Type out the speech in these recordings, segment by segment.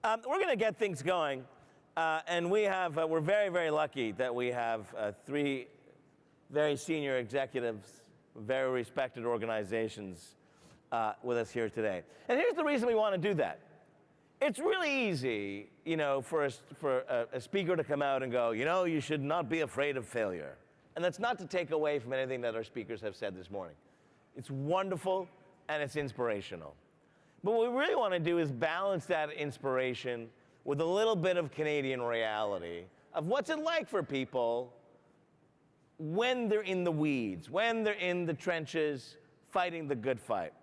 We're going to get things going, and we're very, very lucky that we have three very senior executives, very respected organizations with us here today. And here's the reason we want to do that. It's really easy, for a speaker to come out and go, you should not be afraid of failure. And that's not to take away from anything that our speakers have said this morning. It's wonderful and it's inspirational. But what we really want to do is balance that inspiration with a little bit of Canadian reality of what's it like for people when they're in the weeds, when they're in the trenches, fighting the good fight.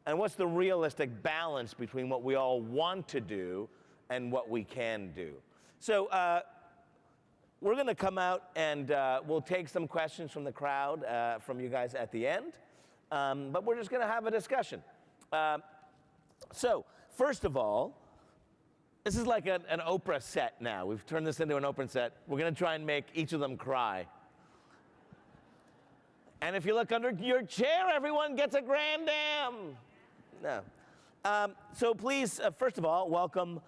And what's the realistic balance between what we all want to do and what we can do. So we're going to come out and we'll take some questions from the crowd, from you guys at the end. But we're just going to have a discussion. So, first of all, this is like an Oprah set now. We've turned this into an Oprah set. We're going to try and make each of them cry. And if you look under your chair, everyone gets a grand dam. No. So please, first of all, welcome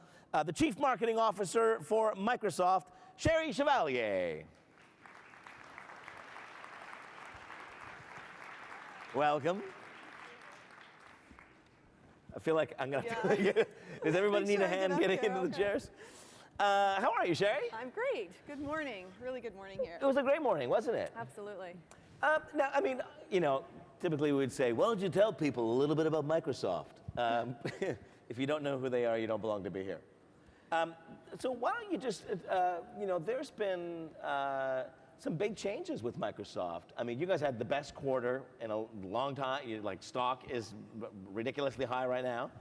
the Chief Marketing Officer for Microsoft, Cheri Chevalier. Welcome. I feel like I'm going to have to does everybody need a hand getting into the chairs? How are you, Cheri? I'm great. Good morning. Really good morning here. It was a great morning, wasn't it? Absolutely. Now, I mean, typically we would say, why don't you tell people a little bit about Microsoft? If you don't know who they are, you don't belong to be here. So why don't you just, there's been some big changes with Microsoft. I mean, you guys had the best quarter in a long time. Stock is ridiculously high right now.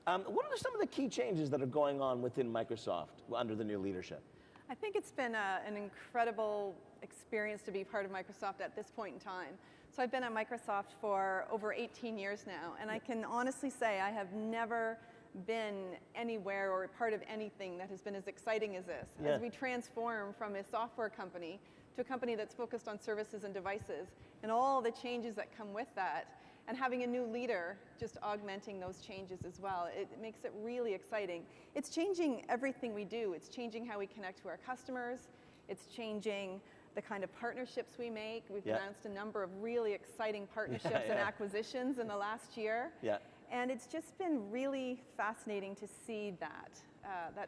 What are some of the key changes that are going on within Microsoft under the new leadership? I think it's been an incredible experience to be part of Microsoft at this point in time. So I've been at Microsoft for over 18 years now, and I can honestly say I have never been anywhere or part of anything that has been as exciting as this. Yeah. As we transform from a software company to a company that's focused on services and devices, and all the changes that come with that, and having a new leader just augmenting those changes as well. It makes it really exciting. It's changing everything we do. It's changing how we connect to our customers. It's changing the kind of partnerships we make. We've announced a number of really exciting partnerships and acquisitions in the last year. Yeah. And it's just been really fascinating to see that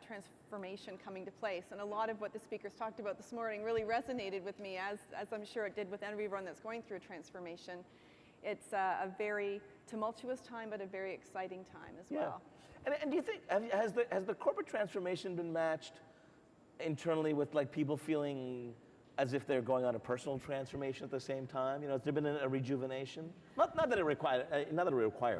transformation coming to place. And a lot of what the speakers talked about this morning really resonated with me, as I'm sure it did with everyone that's going through a transformation. It's a very tumultuous time, but a very exciting time as well. And do you think, has the corporate transformation been matched internally with people feeling as if they're going on a personal transformation at the same time? Has there been a rejuvenation? Not that it required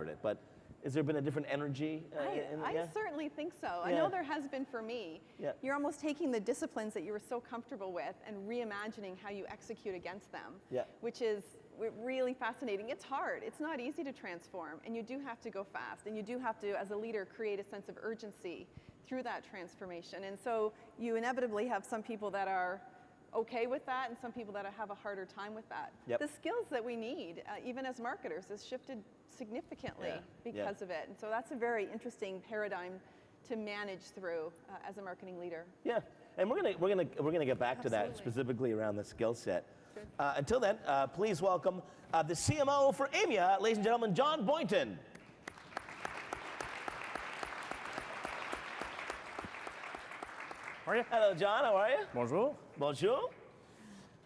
it, but has there been a different energy? I certainly think so. I know there has been for me. Yeah. You're almost taking the disciplines that you were so comfortable with and reimagining how you execute against them, which is really fascinating. It's hard. It's not easy to transform, and you do have to go fast, and you do have to, as a leader, create a sense of urgency through that transformation. And so you inevitably have some people that are okay with that and some people that have a harder time with that. Yep. The skills that we need, even as marketers, has shifted significantly because of it. And so that's a very interesting paradigm to manage through as a marketing leader. Yeah, and we're gonna get back to that specifically around the skill set. Until then, please welcome the CMO for AIMIA, ladies and gentlemen, John Boynton. How are you? Hello, John. How are you? Bonjour. Bonjour.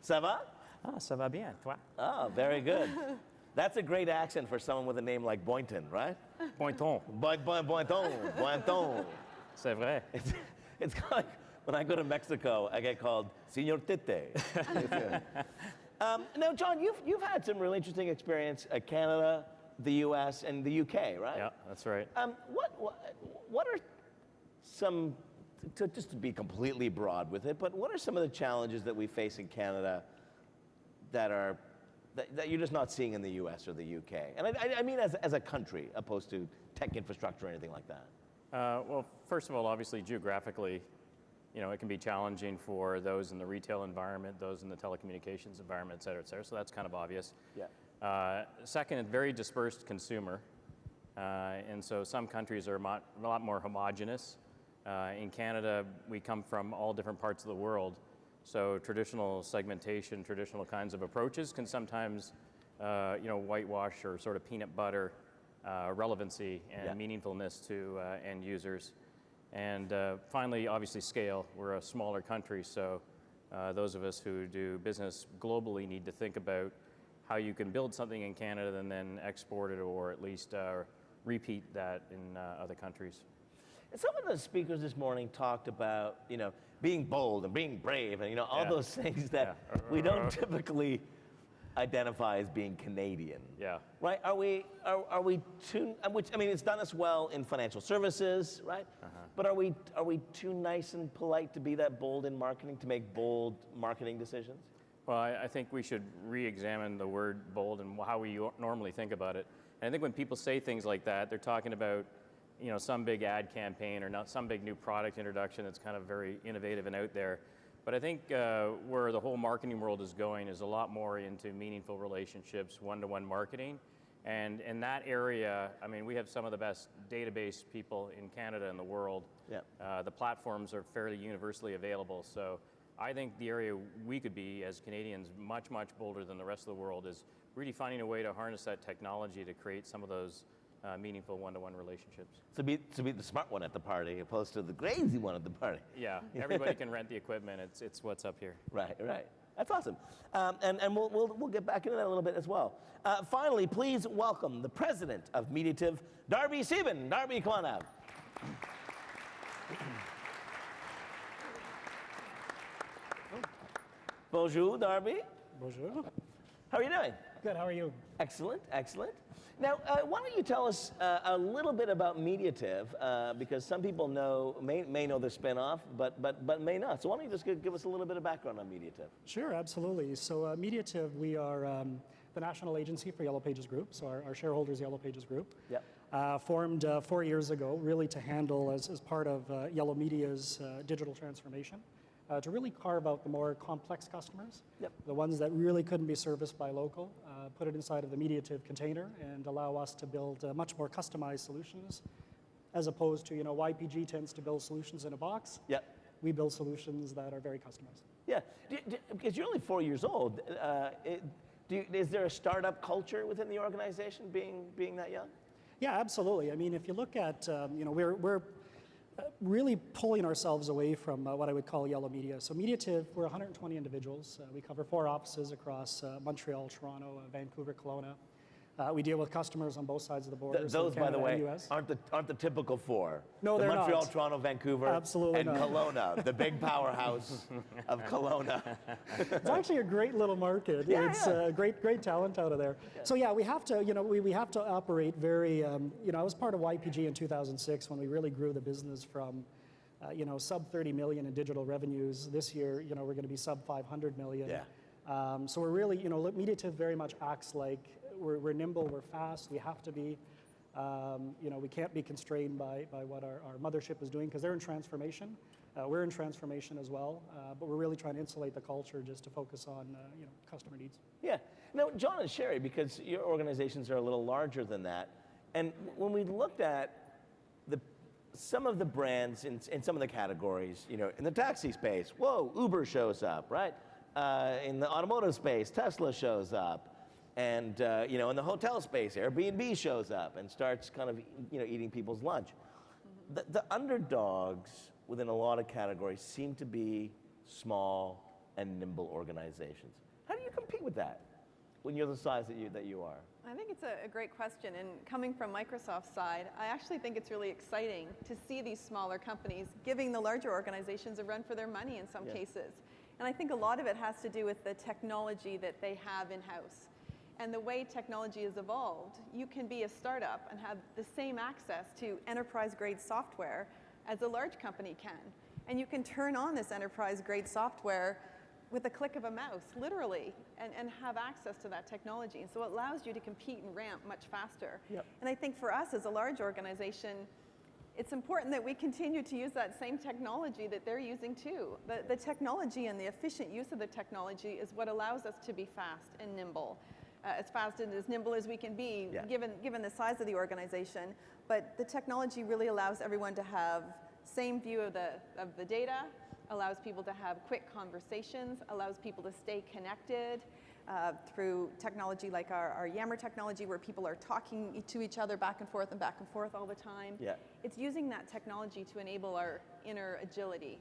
Ça va? Ah, ça va bien, toi? Oh, very good. That's a great accent for someone with a name like Boynton, right? Boynton. Boynton. C'est vrai. It's kind of like when I go to Mexico, I get called Señor Tite. Now, John, you've had some really interesting experience at Canada, the U.S., and the UK, right? Yeah, that's right. What are some, just to be completely broad with it, but what are some of the challenges that we face in Canada that you're just not seeing in the U.S. or the UK? And I mean as a country, opposed to tech infrastructure or anything like that. Well, first of all, obviously, geographically, it can be challenging for those in the retail environment, those in the telecommunications environment, et cetera, et cetera. So that's kind of obvious. Yeah. Second, a very dispersed consumer. And so some countries are a lot more homogenous In Canada, we come from all different parts of the world, so traditional segmentation, traditional kinds of approaches can sometimes whitewash or sort of peanut butter relevancy and meaningfulness to end users. And finally, obviously scale. We're a smaller country, so those of us who do business globally need to think about how you can build something in Canada and then export it, or at least repeat that in other countries. Some of the speakers this morning talked about, being bold and being brave and, all those things that we don't typically identify as being Canadian. Yeah. Right? Are we too, which, it's done us well in financial services, right? But are we too nice and polite to be that bold in marketing, to make bold marketing decisions? Well, I think we should re-examine the word bold and how we normally think about it. And I think when people say things like that, they're talking about some big ad campaign or not some big new product introduction that's kind of very innovative and out there. But I think where the whole marketing world is going is a lot more into meaningful relationships, one-to-one marketing. And in that area, we have some of the best database people in Canada and the world. The platforms are fairly universally available. So I think the area we could be as Canadians much, much bolder than the rest of the world is really finding a way to harness that technology to create some of those meaningful one-to-one relationships. To be the smart one at the party, opposed to the crazy one at the party. Yeah, everybody can rent the equipment. It's what's up here. Right. That's awesome. And we'll get back into that a little bit as well. Finally, please welcome the president of Mediative, Darby Sieben. Darby, come on out. Bonjour, Darby. Bonjour. How are you doing? Good, how are you? Excellent. Now, why don't you tell us a little bit about Mediative, because some people may know the spinoff, but may not. So why don't you just give us a little bit of background on Mediative? Sure, absolutely. So Mediative, we are the national agency for Yellow Pages Group, so our shareholders Yellow Pages Group. Formed 4 years ago, really to handle as part of Yellow Media's digital transformation. To really carve out the more complex customers, the ones that really couldn't be serviced by local, put it inside of the Mediative container and allow us to build much more customized solutions, as opposed to, YPG tends to build solutions in a box. We build solutions that are very customized. Because you're only 4 years old. Is there a startup culture within the organization being that young? Yeah, absolutely. If you look at, we're really pulling ourselves away from what I would call Yellow Media. So Mediative, we're 120 individuals. We cover 4 offices across Montreal, Toronto, Vancouver, Kelowna. We deal with customers on both sides of the border. Those, by the way, aren't the typical 4. No, they're Montreal, not. Toronto, Vancouver, Absolutely and not. Kelowna, the big powerhouse of Kelowna. It's actually a great little market. It's great talent out of there. So we have to, we have to operate very, I was part of YPG in 2006 when we really grew the business from, sub 30 million in digital revenues. This year, we're going to be sub 500 million. So we're really, Mediative very much acts like we're nimble, we're fast, we have to be. We can't be constrained by what our mothership is doing because they're in transformation. We're in transformation as well, but we're really trying to insulate the culture just to focus on customer needs. Now, John and Cheri, because your organizations are a little larger than that, and when we looked at some of the brands in some of the categories, in the taxi space, Uber shows up, right? In the automotive space, Tesla shows up. And in the hotel space, Airbnb shows up and starts kind of eating people's lunch. The underdogs within a lot of categories seem to be small and nimble organizations. How do you compete with that when you're the size that you are? I think it's a great question, and coming from Microsoft's side, I actually think it's really exciting to see these smaller companies giving the larger organizations a run for their money in some cases. And I think a lot of it has to do with the technology that they have in-house. And the way technology has evolved, you can be a startup and have the same access to enterprise-grade software as a large company can. And you can turn on this enterprise-grade software with a click of a mouse, literally, and have access to that technology. And so it allows you to compete and ramp much faster. And I think for us as a large organization, it's important that we continue to use that same technology that they're using too. The technology and the efficient use of the technology is what allows us to be fast and nimble. As fast and as nimble as we can be, given the size of the organization. But the technology really allows everyone to have same view of the data, allows people to have quick conversations, allows people to stay connected through technology like our Yammer technology, where people are talking to each other back and forth all the time. Yeah. It's using that technology to enable our inner agility.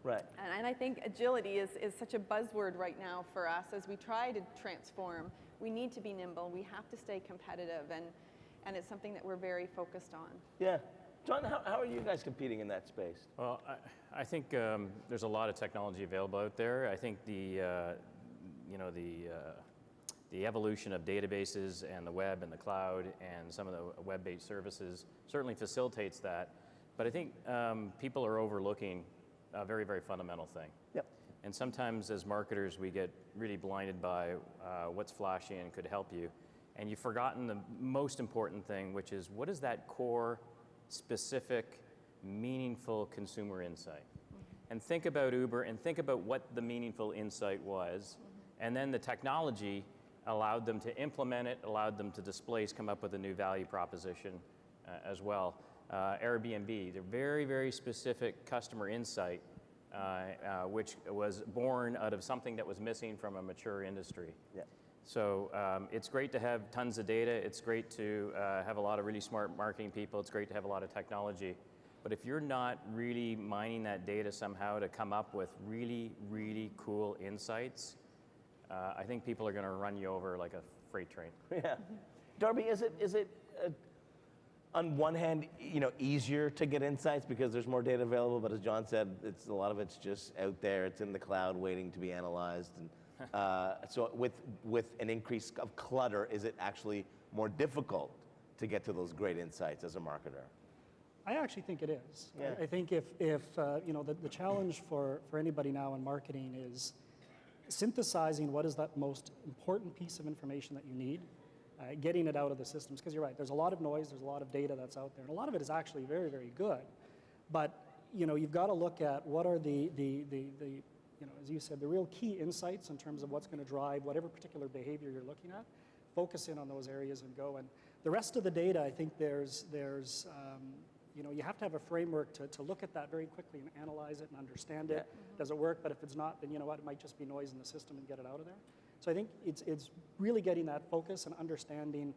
Right. And I think agility is such a buzzword right now for us as we try to transform. We need to be nimble, we have to stay competitive, and it's something that we're very focused on. Yeah. John, how are you guys competing in that space? Well, I think there's a lot of technology available out there. I think the evolution of databases and the web and the cloud and some of the web-based services certainly facilitates that. But I think people are overlooking a very, very fundamental thing. Yep. And sometimes as marketers, we get really blinded by what's flashy and could help you. And you've forgotten the most important thing, which is what is that core, specific, meaningful consumer insight? And think about Uber and think about what the meaningful insight was. And then the technology allowed them to implement it, allowed them to displace, come up with a new value proposition as well. Airbnb, they're very, very specific customer insight, which was born out of something that was missing from a mature industry. Yeah. So it's great to have tons of data. It's great to have a lot of really smart marketing people. It's great to have a lot of technology. But if you're not really mining that data somehow to come up with really, really cool insights, I think people are going to run you over like a freight train. Yeah. Darby, is it on one hand, easier to get insights because there's more data available, but as John said, a lot of it's just out there. It's in the cloud waiting to be analyzed. And so with an increase of clutter, is it actually more difficult to get to those great insights as a marketer? I actually think it is. Yeah. I think if the challenge for anybody now in marketing is synthesizing what is that most important piece of information that you need, getting it out of the systems, because you're right, there's a lot of noise, there's a lot of data that's out there, and a lot of it is actually very, very good. But you've got to look at what are the as you said, the real key insights in terms of what's going to drive whatever particular behavior you're looking at. Focus in on those areas and go. And the rest of the data, I think there's you have to have a framework to look at that very quickly and analyze it and understand it. Does it work? But if it's not, then you know what, it might just be noise in the system and get it out of there. So I think it's really getting that focus and understanding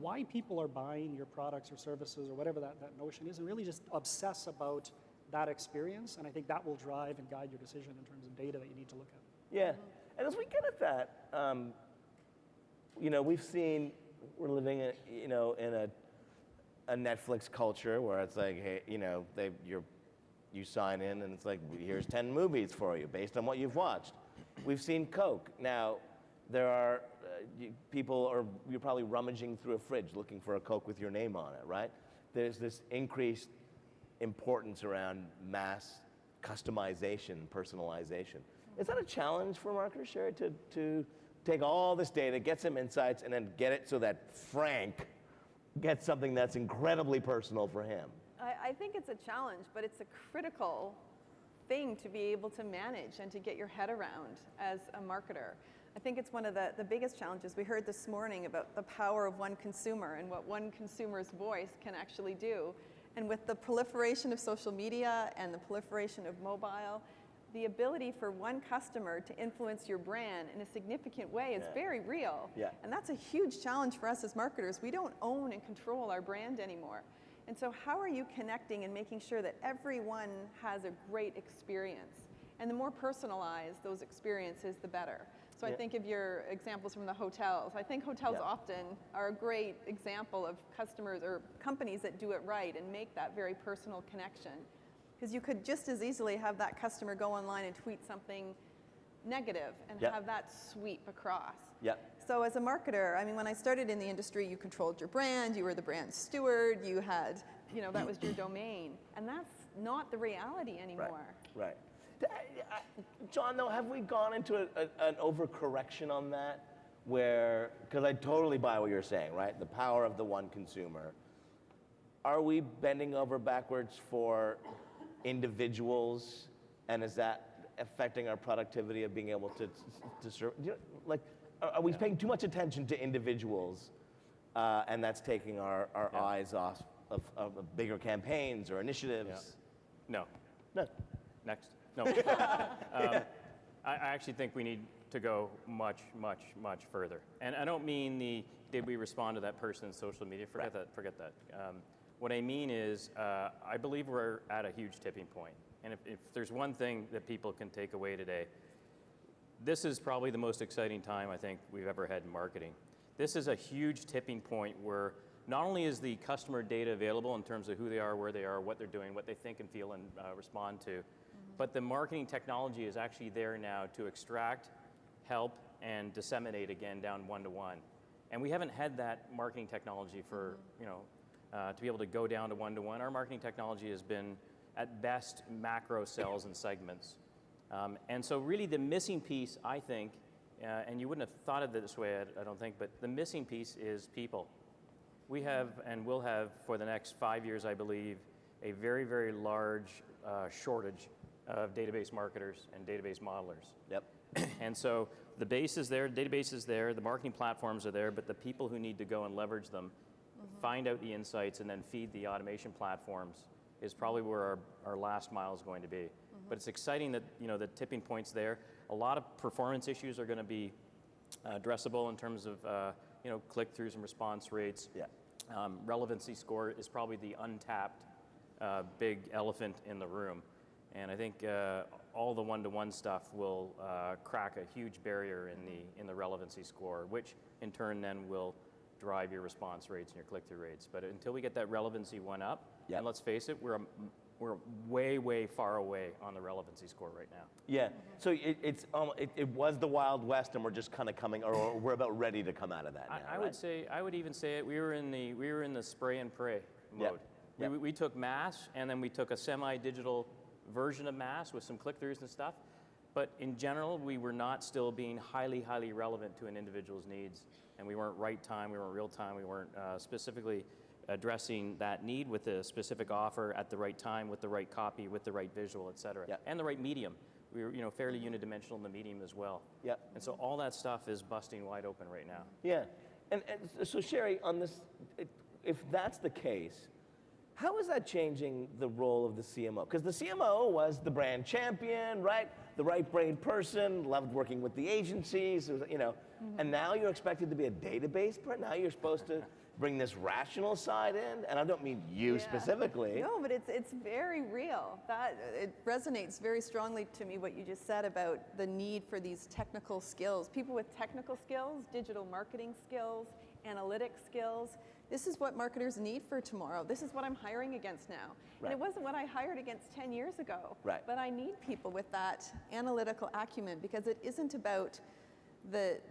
why people are buying your products or services or whatever that notion is, and really just obsess about that experience. And I think that will drive and guide your decision in terms of data that you need to look at. Yeah. And as we get at that, we've seen, we're living in a Netflix culture where it's like, hey, you sign in and it's like, here's 10 movies for you based on what you've watched. We've seen Coke. Now, there are you're probably rummaging through a fridge looking for a Coke with your name on it, right? There's this increased importance around mass customization, personalization. Is that a challenge for marketers, Cheri, to take all this data, get some insights, and then get it so that Frank gets something that's incredibly personal for him? I think it's a challenge, but it's a critical thing to be able to manage and to get your head around as a marketer. I think it's one of the biggest challenges. We heard this morning about the power of one consumer and what one consumer's voice can actually do. And with the proliferation of social media and the proliferation of mobile, the ability for one customer to influence your brand in a significant way is very real. Yeah. And that's a huge challenge for us as marketers. We don't own and control our brand anymore. And so how are you connecting and making sure that everyone has a great experience? And the more personalized those experiences, the better. So I think of your examples from the hotels. I think hotels often are a great example of customers or companies that do it right and make that very personal connection. Because you could just as easily have that customer go online and tweet something negative and have that sweep across. So as a marketer, I mean, when I started in the industry, you controlled your brand, you were the brand steward, you had, that was your domain. And that's not the reality anymore. Right. John, though, have we gone into an overcorrection on that? Because I totally buy what you're saying, right? The power of the one consumer. Are we bending over backwards for individuals, and is that affecting our productivity of being able to serve? Are we paying too much attention to individuals, and that's taking our eyes off of bigger campaigns or initiatives? No. No. Next. No. I actually think we need to go much, much, much further. And I don't mean did we respond to that person in social media? Forget that. What I mean is, I believe we're at a huge tipping point. And if there's one thing that people can take away today, this is probably the most exciting time I think we've ever had in marketing. This is a huge tipping point where not only is the customer data available in terms of who they are, where they are, what they're doing, what they think and feel and respond to, but the marketing technology is actually there now to extract, help, and disseminate again down one-to-one. And we haven't had that marketing technology for, to be able to go down to one-to-one. Our marketing technology has been, at best, macro cells and segments. And so really the missing piece, I think, and you wouldn't have thought of it this way, I don't think, but the missing piece is people. We have and will have for the next 5 years, I believe, a very, very large shortage of database marketers and database modelers. Yep. And so the base is there, the database is there, the marketing platforms are there, but the people who need to go and leverage them, find out the insights, and then feed the automation platforms is probably where our last mile is going to be. But it's exciting that the tipping point's there. A lot of performance issues are going to be addressable in terms of click-throughs and response rates. Yeah. Relevancy score is probably the untapped big elephant in the room. And I think all the one-to-one stuff will crack a huge barrier in the relevancy score, which in turn then will drive your response rates and your click-through rates. But until we get that relevancy one up, and let's face it, we're way, way far away on the relevancy score right now. Yeah. So it was the Wild West, and we're just kind of coming, or we're about ready to come out of that now. I would even say it. We were in the spray and pray mode. Yeah. We took mass, and then we took a semi-digital version of mass with some click-throughs and stuff. But in general, we were not still being highly, highly relevant to an individual's needs. And we weren't right time, we weren't real time, we weren't specifically addressing that need with a specific offer at the right time, with the right copy, with the right visual, et cetera. Yeah. And the right medium. We were fairly unidimensional in the medium as well. Yeah. And so all that stuff is busting wide open right now. Yeah. And so Cheri, on this, if that's the case, how is that changing the role of the CMO? Because the CMO was the brand champion, right? The right-brained person, loved working with the agencies, and now you're expected to be a database person. Now you're supposed to bring this rational side in, and I don't mean you specifically. No, but it's very real. It resonates very strongly to me what you just said about the need for these technical skills. People with technical skills, digital marketing skills, analytic skills. This is what marketers need for tomorrow. This is what I'm hiring against now. Right. And it wasn't what I hired against 10 years ago. Right. But I need people with that analytical acumen, because it isn't about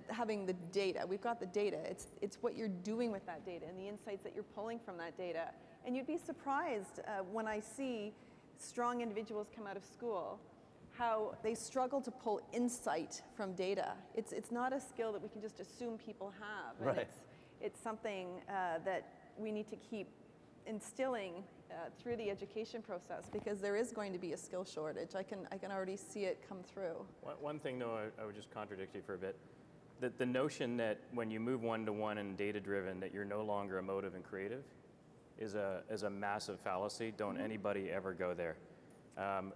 having the data. We've got the data. It's what you're doing with that data and the insights that you're pulling from that data. And you'd be surprised when I see strong individuals come out of school, how they struggle to pull insight from data. It's not a skill that we can just assume people have. And Right. It's something that we need to keep instilling through the education process, because there is going to be a skill shortage. I can already see it come through. One thing, though, I would just contradict you for a bit. The notion that when you move one-to-one and data-driven, that you're no longer emotive and creative is a massive fallacy. Don't anybody ever go there.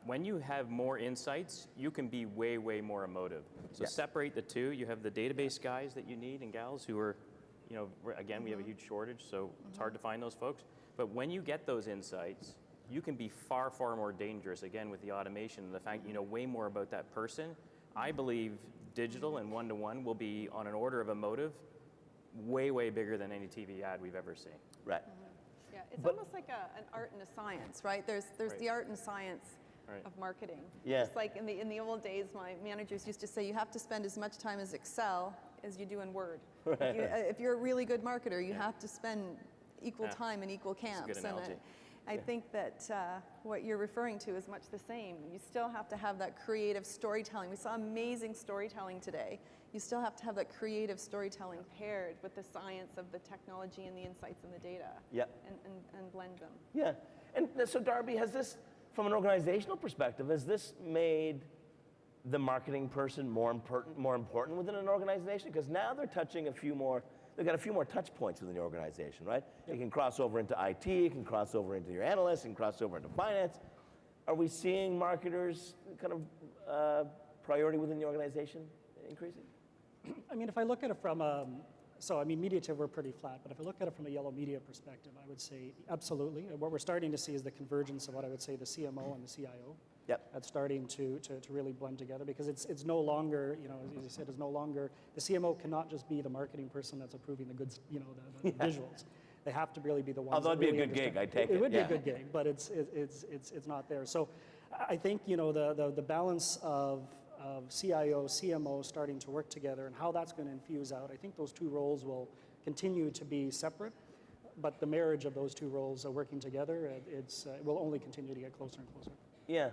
When you have more insights, you can be way, way more emotive. So separate the two. You have the database guys that you need and gals who are, again, we have a huge shortage, so it's hard to find those folks. But when you get those insights, you can be far, far more dangerous, again, with the automation and the fact you know way more about that person. I believe digital and one-to-one will be on an order of emotive way, way bigger than any TV ad we've ever seen. Right. Yeah, it's almost like an art and a science, right? There's Right. the art and science Right. of marketing. Yeah. Just like in the old days, my managers used to say, you have to spend as much time as Excel as you do in Word. Right. If you're a really good marketer, you have to spend equal time in equal That's a camps. good analogy. I think that what you're referring to is much the same. You still have to have that creative storytelling. We saw amazing storytelling today. You still have to have that creative storytelling paired with the science of the technology and the insights and the data. Yep. And blend them. Yeah. And so Darby, has this, from an organizational perspective, has this made the marketing person more important within an organization? Because now they're touching they've got a few more touch points within the organization, right? Yep. You can cross over into IT, you can cross over into your analysts, you can cross over into finance. Are we seeing marketers kind of priority within the organization increasing? I mean, if I look at it from so I mean, Mediative, we're pretty flat, but if I look at it from a yellow media perspective, I would say absolutely. What we're starting to see is the convergence of what I would say the CMO and the CIO. Yep. That's starting to really blend together, because it's no longer, you know, as you said, it's no longer, the CMO cannot just be the marketing person that's approving the goods, you know, the visuals. They have to really be the ones. Although it'd that be really a good gig, I take it. It would be a good gig, but it's not there. So I think, you know, the balance of CIO, CMO starting to work together and how that's going to infuse out, I think those two roles will continue to be separate, but the marriage of those two roles working together, it will only continue to get closer and closer. Yeah.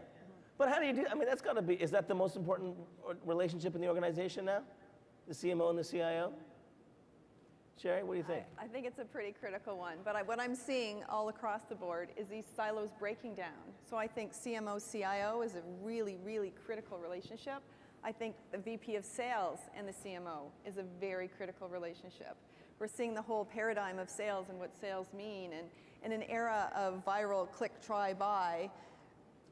But how do you do, I mean, that's got to be, is that the most important relationship in the organization now? The CMO and the CIO? Cheri, what do you think? I think it's a pretty critical one, but what I'm seeing all across the board is these silos breaking down. So I think CMO, CIO is a really, really critical relationship. I think the VP of sales and the CMO is a very critical relationship. We're seeing the whole paradigm of sales and what sales mean, and in an era of viral click, try, buy,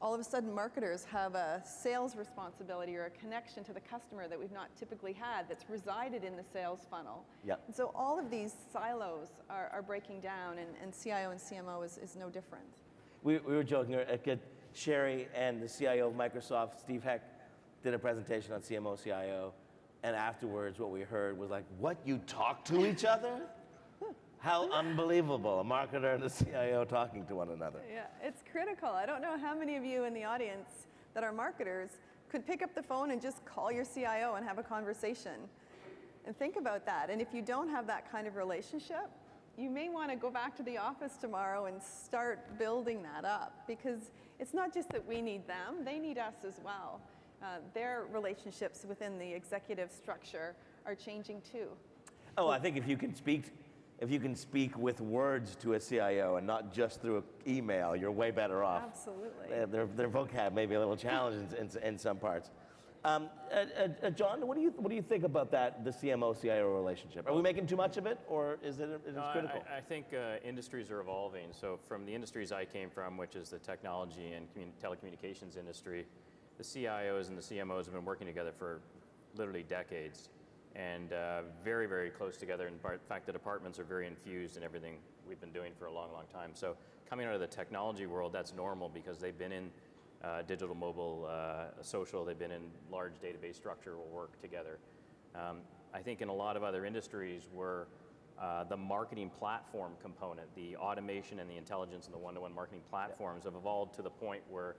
all of a sudden marketers have a sales responsibility or a connection to the customer that we've not typically had that's resided in the sales funnel. Yep. And so all of these silos are breaking down, and CIO and CMO is no different. We were joking, Cheri and the CIO of Microsoft, Steve Heck, did a presentation on CMO, CIO, and afterwards what we heard was like, what, you talk to each other? How unbelievable, a marketer and a CIO talking to one another. Yeah, it's critical. I don't know how many of you in the audience that are marketers could pick up the phone and just call your CIO and have a conversation. And think about that. And if you don't have that kind of relationship, you may want to go back to the office tomorrow and start building that up, because it's not just that we need them, they need us as well. Their relationships within the executive structure are changing too. Oh, I think if you can speak with words to a CIO and not just through email, you're way better off. Absolutely. Their vocab may be a little challenged in some parts. John, what do you think about that, the CMO-CIO relationship? Are we making too much of it, or is it critical? I think industries are evolving. So from the industries I came from, which is the technology and telecommunications industry, the CIOs and the CMOs have been working together for literally decades, and very, very close together. In fact, the departments are very infused in everything we've been doing for a long, long time. So coming out of the technology world, that's normal, because they've been in digital, mobile, social, they've been in large database structural work together. I think in a lot of other industries where the marketing platform component, the automation and the intelligence and the one-to-one marketing platforms have evolved to the point where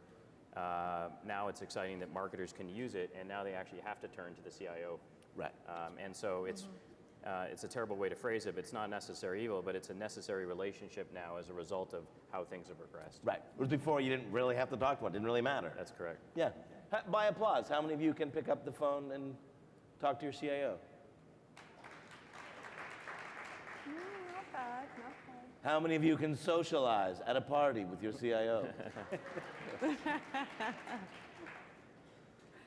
now it's exciting that marketers can use it, and now they actually have to turn to the CIO. Right. And so it's a terrible way to phrase it, but it's not necessary evil, but it's a necessary relationship now as a result of how things have progressed. Right. Whereas before you didn't really have to talk to one, it didn't really matter. That's correct. Yeah. By applause, how many of you can pick up the phone and talk to your CIO? Not bad, not bad. How many of you can socialize at a party with your CIO?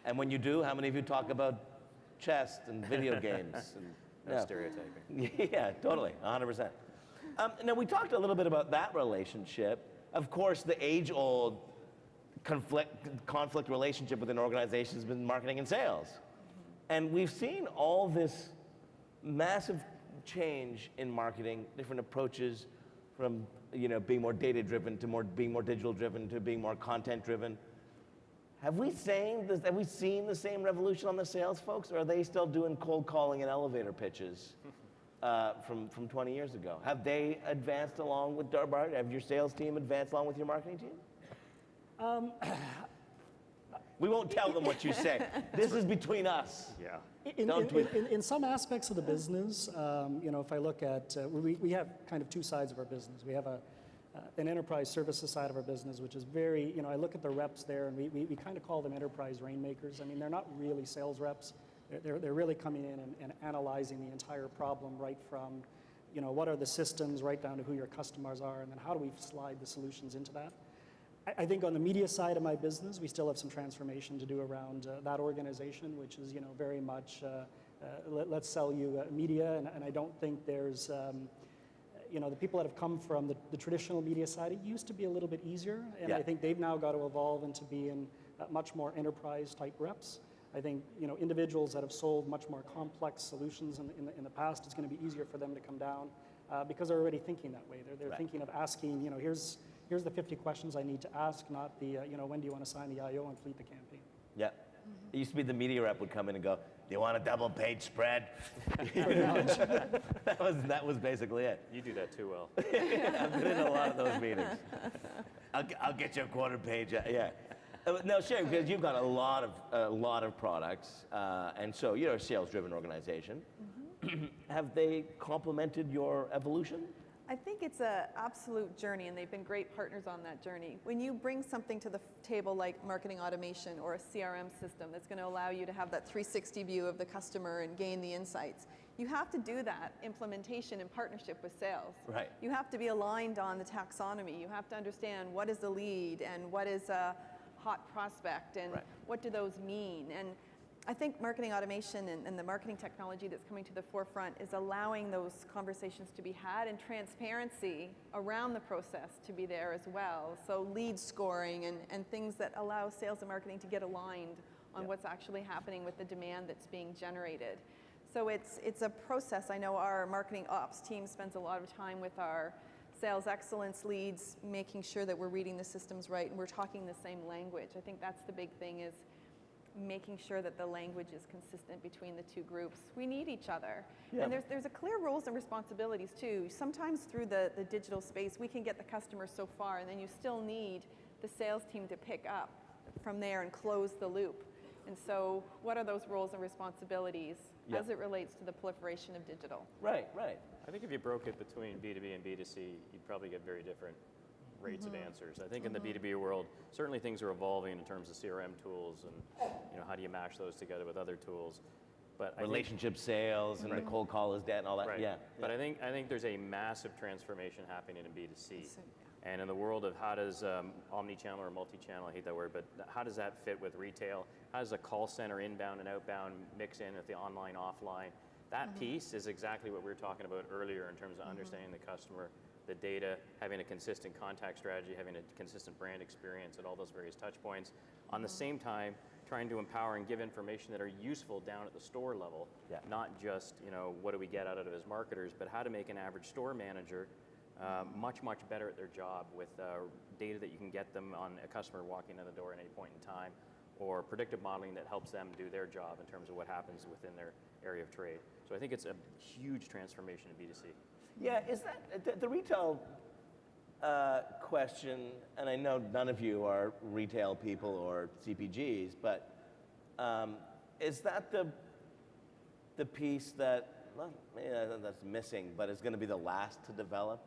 And when you do, how many of you talk about chess and video games? No stereotyping. Yeah, totally, 100%. Now, we talked a little bit about that relationship. Of course, the age-old conflict relationship within organizations has been marketing and sales. And we've seen all this massive change in marketing, different approaches from being more data-driven to being more digital-driven to being more content-driven. Have we seen the same revolution on the sales folks, or are they still doing cold calling and elevator pitches from 20 years ago? Have they advanced along with Darby? Have your sales team advanced along with your marketing team? We won't tell them what you say. This is between us. Yeah. In some aspects of the business, if I look at, we have kind of two sides of our business. We have an enterprise services side of our business, which is very, I look at the reps there, and we kind of call them enterprise rainmakers. I mean, they're not really sales reps. They're really coming in and analyzing the entire problem, right from, what are the systems, right down to who your customers are, and then how do we slide the solutions into that. I think on the media side of my business, we still have some transformation to do around that organization, which is, very much, let's sell you media, and I don't think there's, the people that have come from the traditional media side, it used to be a little bit easier, and I think they've now got to evolve into being much more enterprise type reps. I think individuals that have sold much more complex solutions in the past, it's going to be easier for them to come down because they're already thinking that way. They're thinking of asking, here's the 50 questions I need to ask, not the when do you want to sign the IO and fleet the campaign. Yeah. It used to be the media rep would come in and go, do you want a double page spread? that was basically it. You do that too well. I've been in a lot of those meetings. I'll get you a quarter page. Yeah. No, Cheri, because you've got a lot of products, and so you're a sales-driven organization. Have they complemented your evolution? I think it's an absolute journey, and they've been great partners on that journey. When you bring something to the table like marketing automation or a CRM system that's going to allow you to have that 360 view of the customer and gain the insights, you have to do that implementation in partnership with sales. Right. You have to be aligned on the taxonomy. You have to understand what is a lead and what is a hot prospect and what do those mean. And I think marketing automation and the marketing technology that's coming to the forefront is allowing those conversations to be had and transparency around the process to be there as well. So lead scoring and things that allow sales and marketing to get aligned on what's actually happening with the demand that's being generated. So it's a process. I know our marketing ops team spends a lot of time with our sales excellence leads, making sure that we're reading the systems right and we're talking the same language. I think that's the big thing, is making sure that the language is consistent between the two groups. We need each other. Yeah. And there's a clear roles and responsibilities too. Sometimes through the digital space, we can get the customer so far, and then you still need the sales team to pick up from there and close the loop. And so what are those roles and responsibilities as it relates to the proliferation of digital? Right. I think if you broke it between B2B and B2C, you'd probably get very different rates of answers. I think in the B2B world, certainly things are evolving in terms of CRM tools and how do you mash those together with other tools. But relationship sales and the cold call is dead and all that. Right. Yeah. But I think there's a massive transformation happening in B2C. And in the world of how does omni-channel or multi-channel, I hate that word, but how does that fit with retail? How does a call center inbound and outbound mix in with the online, offline? That piece is exactly what we were talking about earlier in terms of understanding the customer, the data, having a consistent contact strategy, having a consistent brand experience at all those various touch points. On the same time, trying to empower and give information that are useful down at the store level, not just what do we get out of it as marketers, but how to make an average store manager much better at their job with data that you can get them on a customer walking in the door at any point in time, or predictive modeling that helps them do their job in terms of what happens within their area of trade. So I think it's a huge transformation in B2C. Yeah, is that the retail question, and I know none of you are retail people or CPGs, but is that the piece that, well, that's missing, but is going to be the last to develop?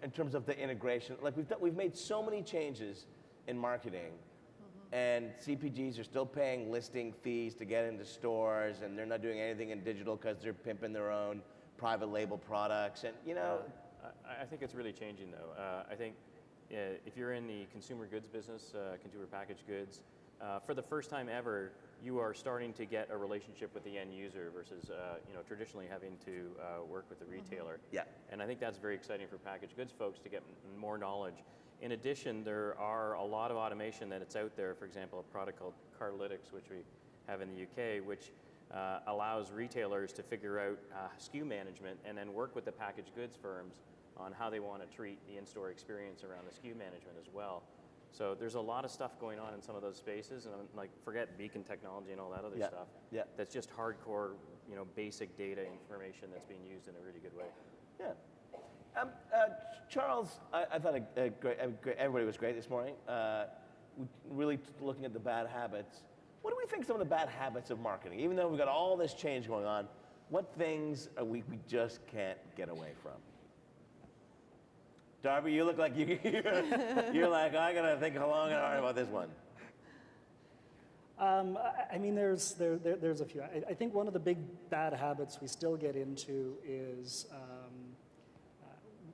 In terms of the integration, like we've made so many changes in marketing, and CPGs are still paying listing fees to get into stores, and they're not doing anything in digital because they're pimping their own private label products, and I think it's really changing though. I think if you're in the consumer goods business, consumer packaged goods, for the first time ever, you are starting to get a relationship with the end user versus traditionally having to work with the retailer. Yeah. And I think that's very exciting for packaged goods folks to get more knowledge. In addition, there are a lot of automation that's out there. For example, a product called Carlytics, which we have in the UK, which allows retailers to figure out SKU management and then work with the packaged goods firms on how they want to treat the in-store experience around the SKU management as well. So there's a lot of stuff going on in some of those spaces, and forget beacon technology and all that other stuff. Yeah. That's just hardcore, basic data information that's being used in a really good way. Yeah. Charles, I thought everybody was great this morning. Really looking at the bad habits. What do we think some of the bad habits of marketing? Even though we've got all this change going on, what things are we just can't get away from? Darby, you look like you're like, I gotta think long and hard about this one. I mean, there's a few. I think one of the big bad habits we still get into is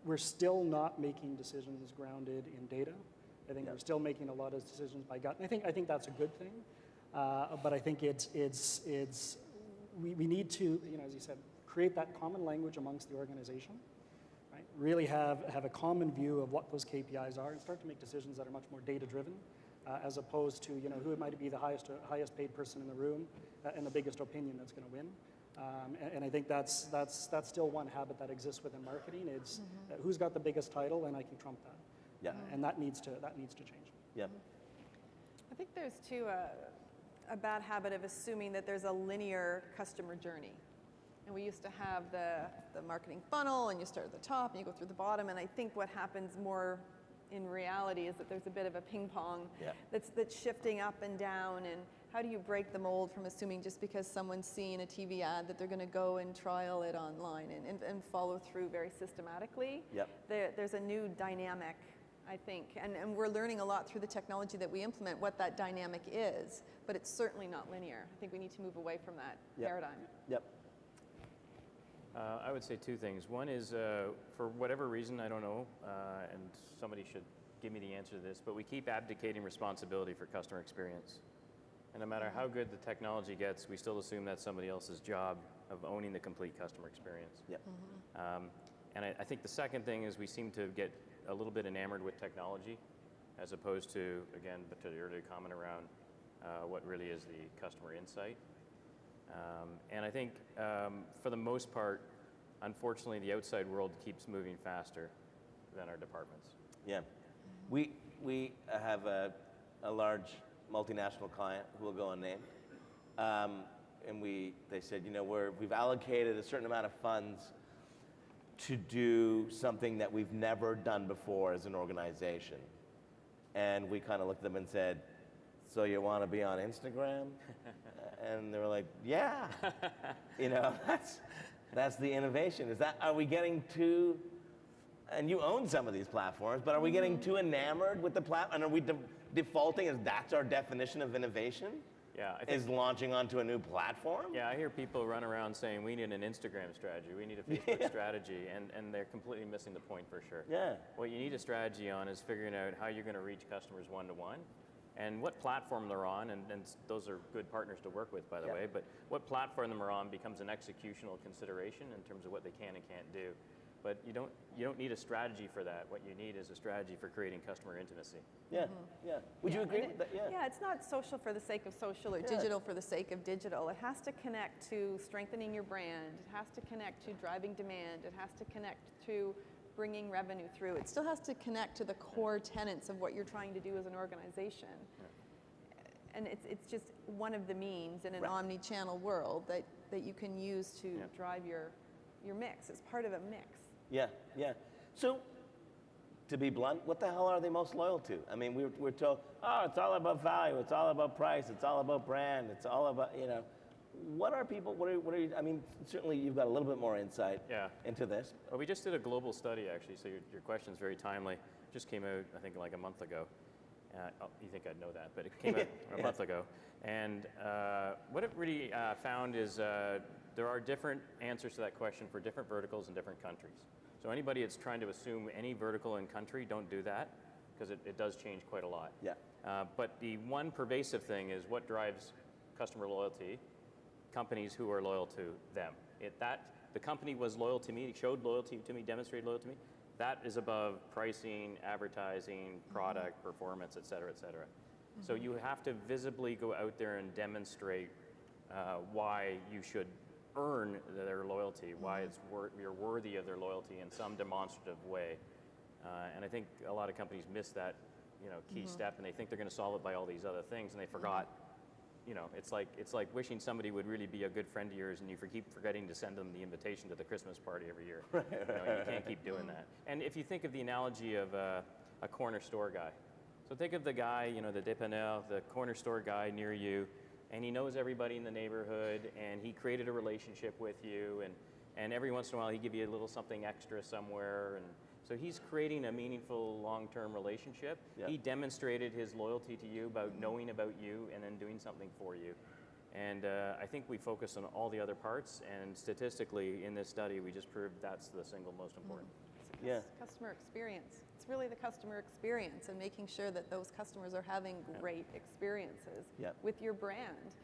we're still not making decisions grounded in data. I think we're still making a lot of decisions by gut, and I think that's a good thing. But I think we need to, as you said, create that common language amongst the organization, right? really have a common view of what those KPIs are and start to make decisions that are much more data-driven, as opposed to who might be the highest paid person in the room and the biggest opinion that's going to win. And I think that's still one habit that exists within marketing. It's who's got the biggest title, and I can trump that. Yeah. And that needs to change. Yeah. I think there's too a bad habit of assuming that there's a linear customer journey. And we used to have the marketing funnel, and you start at the top and you go through the bottom. And I think what happens more in reality is that there's a bit of a ping pong that's shifting up and down. And how do you break the mold from assuming just because someone's seeing a TV ad that they're going to go and trial it online and follow through very systematically? Yep. There's a new dynamic, I think, and we're learning a lot through the technology that we implement what that dynamic is, but it's certainly not linear. I think we need to move away from that paradigm. Yep. I would say two things. One is, for whatever reason, I don't know, and somebody should give me the answer to this, but we keep abdicating responsibility for customer experience. And no matter how good the technology gets, we still assume that's somebody else's job of owning the complete customer experience. Yep. And I think the second thing is we seem to get a little bit enamored with technology, as opposed to, again, to the earlier comment around what really is the customer insight. And I think, for the most part, unfortunately, the outside world keeps moving faster than our departments. Yeah. We have a large multinational client who will go unnamed. And they said, we've allocated a certain amount of funds to do something that we've never done before as an organization. And we kind of looked at them and said, so you want to be on Instagram? And they were like, yeah. That's the innovation. Are we getting too, and you own some of these platforms, but are we getting too enamored with the platform? And are we defaulting as that's our definition of innovation? Yeah, I think, is launching onto a new platform? Yeah, I hear people run around saying we need an Instagram strategy, we need a Facebook strategy, and they're completely missing the point for sure. Yeah. What you need a strategy on is figuring out how you're going to reach customers one-to-one, and what platform they're on, and those are good partners to work with, by the way, but what platform they're on becomes an executional consideration in terms of what they can and can't do. But you don't need a strategy for that. What you need is a strategy for creating customer intimacy. Yeah, yeah. Would you agree with that? Yeah. Yeah, it's not social for the sake of social or digital for the sake of digital. It has to connect to strengthening your brand. It has to connect to driving demand. It has to connect to bringing revenue through. It still has to connect to the core tenets of what you're trying to do as an organization. And it's just one of the means in an omni-channel world that you can use to drive your mix. It's part of a mix. Yeah, yeah. So, to be blunt, what the hell are they most loyal to? I mean, we're told, it's all about value, it's all about price, it's all about brand, it's all about, what are people, what are you, I mean, certainly you've got a little bit more insight into this. Well, we just did a global study, actually, so your question's very timely. It just came out, I think, like a month ago. You think I'd know that, but it came out a month ago. And what it really found is there are different answers to that question for different verticals in different countries. So anybody that's trying to assume any vertical in country, don't do that, because it does change quite a lot. Yeah. But the one pervasive thing is what drives customer loyalty, companies who are loyal to them. The company was loyal to me, showed loyalty to me, demonstrated loyalty to me, that is above pricing, advertising, product, performance, et cetera, et cetera. So you have to visibly go out there and demonstrate why you should earn their loyalty, why you're worthy of their loyalty in some demonstrative way. And I think a lot of companies miss that key step, and they think they're going to solve it by all these other things, and they forgot. It's like wishing somebody would really be a good friend of yours, and you keep forgetting to send them the invitation to the Christmas party every year. You can't keep doing that. And if you think of the analogy of a corner store guy, so think of the guy, the dépanneur, the corner store guy near you, and he knows everybody in the neighborhood, and he created a relationship with you, and every once in a while he give you a little something extra somewhere, and so he's creating a meaningful long-term relationship. Yep. He demonstrated his loyalty to you about knowing about you and then doing something for you. And I think we focus on all the other parts, and statistically in this study we just proved that's the single most important. Customer experience. It's really the customer experience and making sure that those customers are having great experiences with your brand.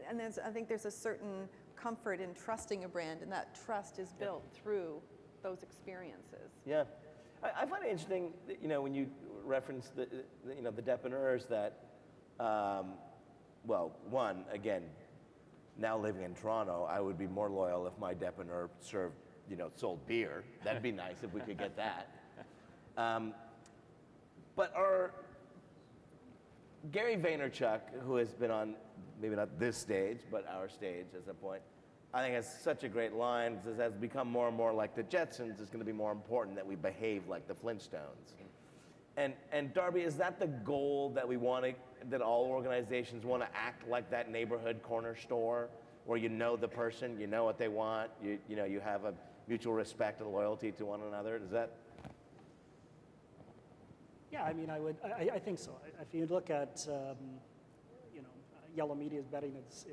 And I think there's a certain comfort in trusting a brand, and that trust is built through those experiences. Yeah, I find it interesting, that, when you reference the depanneurs that, well, one, again, now living in Toronto, I would be more loyal if my depanneur served, sold beer. That'd be nice if we could get that. But Gary Vaynerchuk, who has been on, maybe not this stage, but our stage at some point, I think has such a great line. Says, as become more and more like the Jetsons, it's going to be more important that we behave like the Flintstones. And Darby, is that the goal that we want to, that all organizations want to act like that neighborhood corner store, where you know the person, you know what they want, you have a mutual respect and loyalty to one another? Is that? Yeah, I mean, I think so. If you look at, Yellow Media is betting its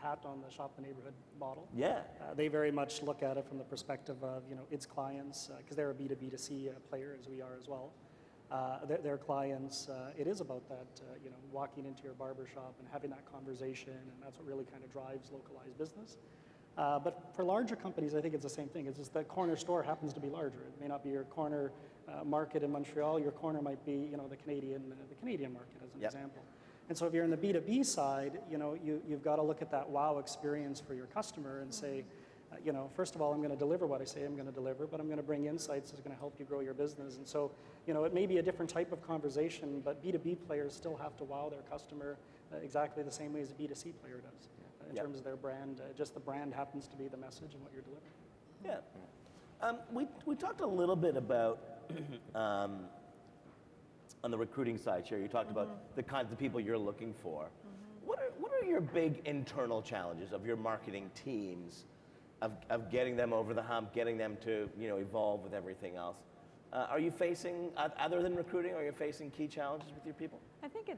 hat on the shop the neighborhood model. Yeah. They very much look at it from the perspective of, its clients, because they're a B2B2C player, as we are as well. Their clients, it is about that, walking into your barber shop and having that conversation, and that's what really kind of drives localized business. But for larger companies, I think it's the same thing. It's just that corner store happens to be larger. It may not be your corner market in Montreal. Your corner might be, the Canadian market, as an example. And so if you're in the B2B side, you've got to look at that wow experience for your customer and say, first of all, I'm going to deliver what I say I'm going to deliver, but I'm going to bring insights that's going to help you grow your business. And so, it may be a different type of conversation, but B2B players still have to wow their customer exactly the same way as a B2C player does in terms of their brand. Just the brand happens to be the message and what you're delivering. Yeah. We talked a little bit about, on the recruiting side, Cheri, you talked about the kinds of people you're looking for. What are your big internal challenges of your marketing teams, of getting them over the hump, getting them to evolve with everything else? Are you facing, other than recruiting, are you facing key challenges with your people? I think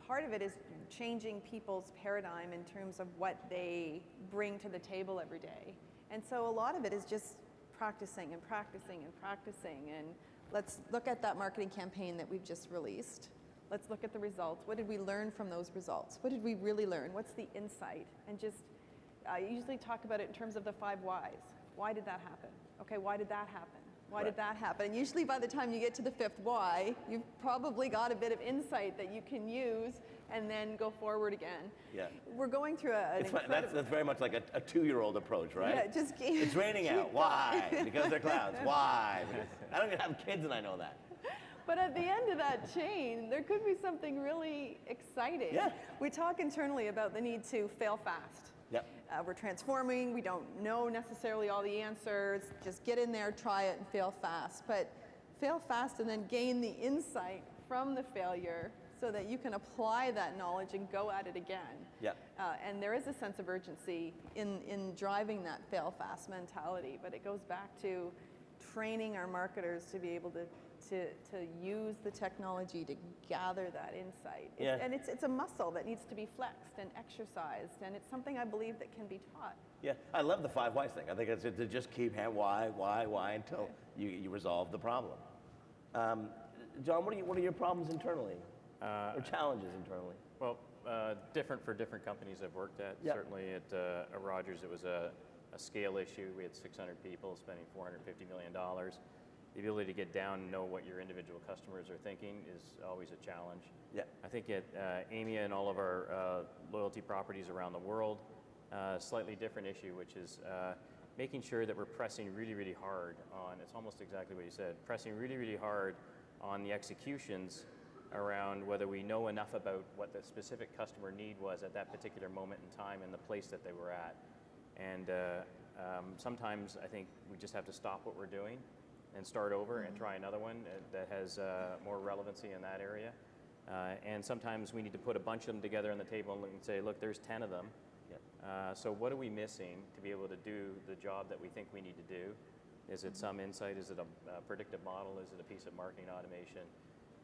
part of it is changing people's paradigm in terms of what they bring to the table every day. And so a lot of it is just practicing and practicing and practicing. And let's look at that marketing campaign that we've just released. Let's look at the results. What did we learn from those results? What did we really learn? What's the insight? And just, I usually talk about it in terms of the 5 whys. Why did that happen? Okay, why did that happen? Why did that happen? And usually by the time you get to the 5th why, you've probably got a bit of insight that you can use and then go forward again. Yeah. We're going through that's very much like a 2-year-old approach, right? Yeah, just it's raining out. Why? Because they're clouds. Why? Because I don't even have kids and I know that. But at the end of that chain, there could be something really exciting. Yeah. We talk internally about the need to fail fast. Yep. We're transforming, we don't know necessarily all the answers, just get in there, try it, and fail fast. But fail fast and then gain the insight from the failure so that you can apply that knowledge and go at it again. Yep. And there is a sense of urgency in driving that fail fast mentality, but it goes back to training our marketers to be able to use the technology to gather that insight. And it's a muscle that needs to be flexed and exercised, and it's something I believe that can be taught. Yeah, I love the 5 whys thing. I think it's to just keep why until you resolve the problem. John, what are your problems internally, or challenges internally? Well, different for different companies I've worked at. Yep. Certainly at Rogers, it was a scale issue. We had 600 people spending $450 million. The ability to get down and know what your individual customers are thinking is always a challenge. Yeah. I think at AIMIA and all of our loyalty properties around the world, slightly different issue, which is making sure that we're pressing really, really hard on, it's almost exactly what you said, pressing really, really hard on the executions around whether we know enough about what the specific customer need was at that particular moment in time and the place that they were at. And sometimes I think we just have to stop what we're doing and start over and try another one that has more relevancy in that area. And sometimes we need to put a bunch of them together on the table and say, look, there's 10 of them. Yeah. So what are we missing to be able to do the job that we think we need to do? Is it some insight? Is it a predictive model? Is it a piece of marketing automation?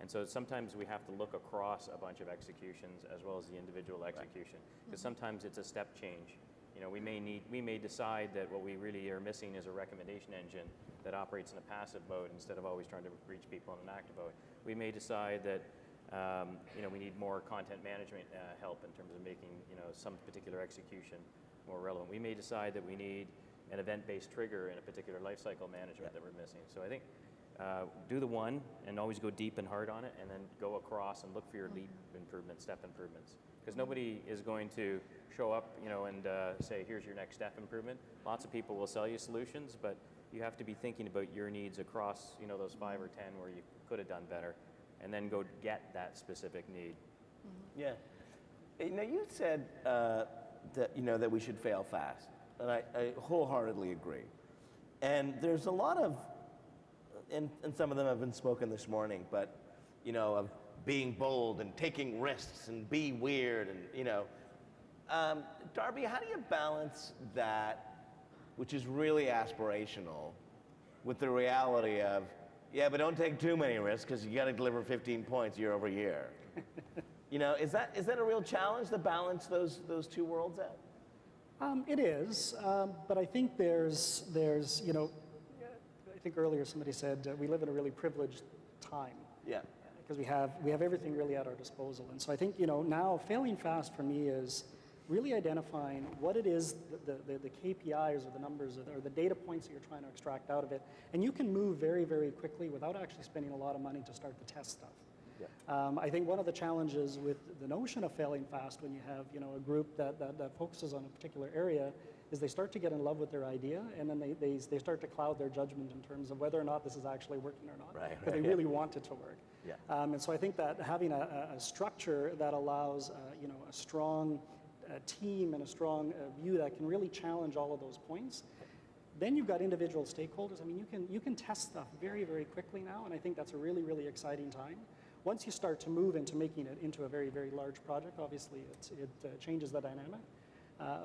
And so sometimes we have to look across a bunch of executions as well as the individual execution, because sometimes it's a step change. We may decide that what we really are missing is a recommendation engine that operates in a passive mode instead of always trying to reach people in an active mode. We may decide that we need more content management help in terms of making some particular execution more relevant. We may decide that we need an event-based trigger in a particular life cycle management that we're missing. So I think do the one and always go deep and hard on it, and then go across and look for your leap improvements, step improvements. Because nobody is going to show up, and say, here's your next step improvement. Lots of people will sell you solutions, but you have to be thinking about your needs across, those 5 or 10 where you could have done better, and then go get that specific need. Yeah. You said that we should fail fast, and I wholeheartedly agree. And there's a lot of, and some of them have been spoken this morning, but of being bold and taking risks and be weird, and Darby, how do you balance that, which is really aspirational, with the reality of, yeah, but don't take too many risks because you got to deliver 15 points year over year. Is that a real challenge to balance those two worlds out? It is, but I think there's I think earlier somebody said we live in a really privileged time. Yeah. Because we have everything really at our disposal, and so I think now failing fast for me is really identifying what it is, the KPIs or the numbers or the data points that you're trying to extract out of it, and you can move very, very quickly without actually spending a lot of money to start to test stuff. Yeah. I think one of the challenges with the notion of failing fast when you have a group that focuses on a particular area is they start to get in love with their idea, and then they start to cloud their judgment in terms of whether or not this is actually working or not. Right, but they really want it to work. Yeah. And so I think that having a structure that allows a strong team and a strong view that can really challenge all of those points. Then you've got individual stakeholders. I mean, you can test stuff very, very quickly now, and I think that's a really, really exciting time. Once you start to move into making it into a very, very large project, obviously it changes the dynamic.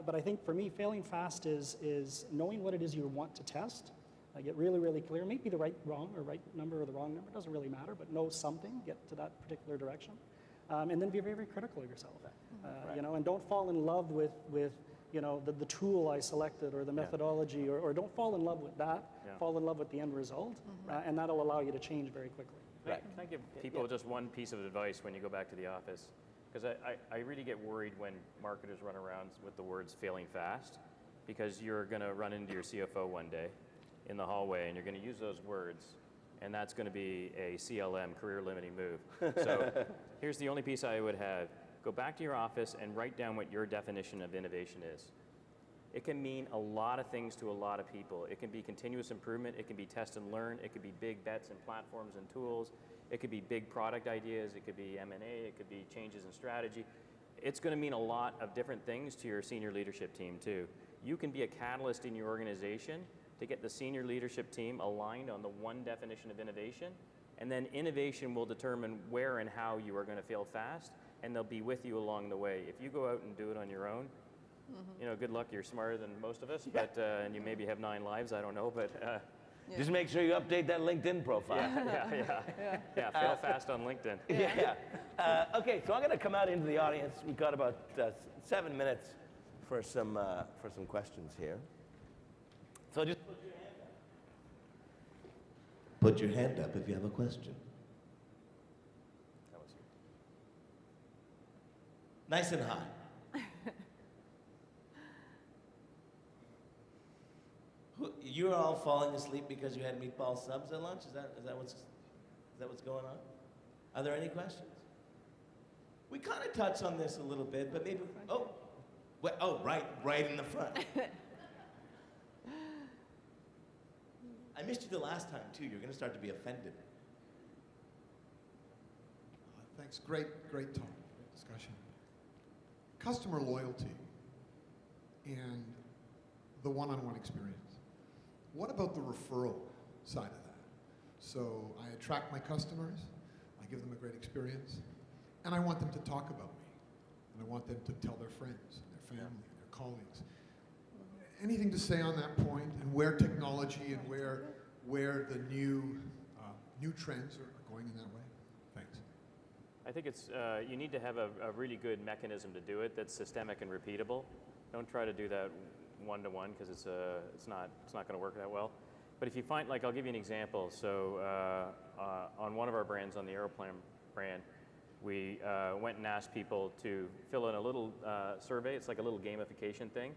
But I think for me, failing fast is knowing what it is you want to test. Get really, really clear. Maybe the right number or the wrong number, doesn't really matter, but know something, get to that particular direction. And then be very, very critical of yourself. And don't fall in love with the tool I selected or the methodology, or don't fall in love with that. Yeah. Fall in love with the end result, and that'll allow you to change very quickly. Right. Can I give people just one piece of advice when you go back to the office? Because I really get worried when marketers run around with the words failing fast, because you're going to run into your CFO one day in the hallway, and you're going to use those words, and that's going to be a CLM, career limiting move. So here's the only piece I would have. Go back to your office and write down what your definition of innovation is. It can mean a lot of things to a lot of people. It can be continuous improvement, it can be test and learn, it could be big bets in platforms and tools, it could be big product ideas, it could be M&A, it could be changes in strategy. It's going to mean a lot of different things to your senior leadership team too. You can be a catalyst in your organization to get the senior leadership team aligned on the one definition of innovation, and then innovation will determine where and how you are going to fail fast, and they'll be with you along the way. If you go out and do it on your own, good luck, you're smarter than most of us, but and you maybe have 9 lives, I don't know, but just make sure you update that LinkedIn profile. Yeah, fail fast on LinkedIn. Okay, so I'm going to come out into the audience. We've got about 7 minutes for some questions here. So just put your hand up if you have a question. That was you. Nice and high. You're all falling asleep because you had meatball subs at lunch? Is that what's going on? Are there any questions? We kind of touched on this a little bit, but maybe right in the front. I missed you the last time too. You're going to start to be offended. Thanks. Great talk. Great discussion. Customer loyalty and the one-on-one experience. What about the referral side of that? So I attract my customers, I give them a great experience, and I want them to talk about me. And I want them to tell their friends, and their family, and their colleagues. Anything to say on that point, and where technology and where the new trends are going in that way? Thanks. I think it's you need to have a really good mechanism to do it that's systemic and repeatable. Don't try to do that one-to-one because it's not going to work that well. But if you find, I'll give you an example. So on one of our brands, on the Aeroplan brand, we went and asked people to fill in a little survey. It's like a little gamification thing.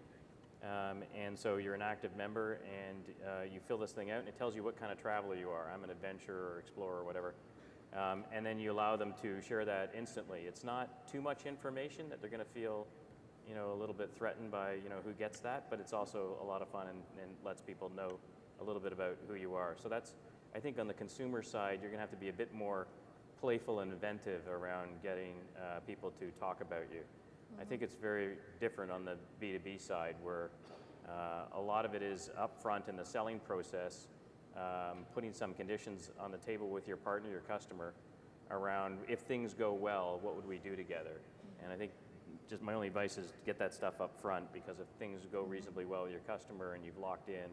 And so you're an active member, and you fill this thing out, and it tells you what kind of traveler you are. I'm an adventurer or explorer or whatever. And then you allow them to share that instantly. It's not too much information that they're going to feel, a little bit threatened by, who gets that, but it's also a lot of fun and lets people know a little bit about who you are. So that's, I think on the consumer side, you're going to have to be a bit more playful and inventive around getting people to talk about you. I think it's very different on the B2B side, where a lot of it is upfront in the selling process, putting some conditions on the table with your partner, your customer, around if things go well, what would we do together? And I think just my only advice is to get that stuff up front, because if things go reasonably well with your customer and you've locked in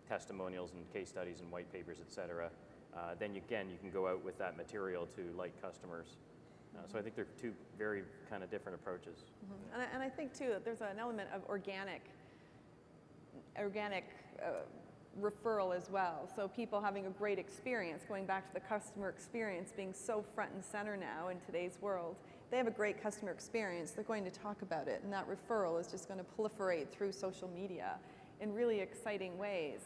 testimonials and case studies and white papers, et cetera, then you can go out with that material to light customers. So I think they're two very kind of different approaches. And I think too that there's an element of organic referral as well. So people having a great experience, going back to the customer experience being so front and center now in today's world. They have a great customer experience, they're going to talk about it, and that referral is just going to proliferate through social media in really exciting ways.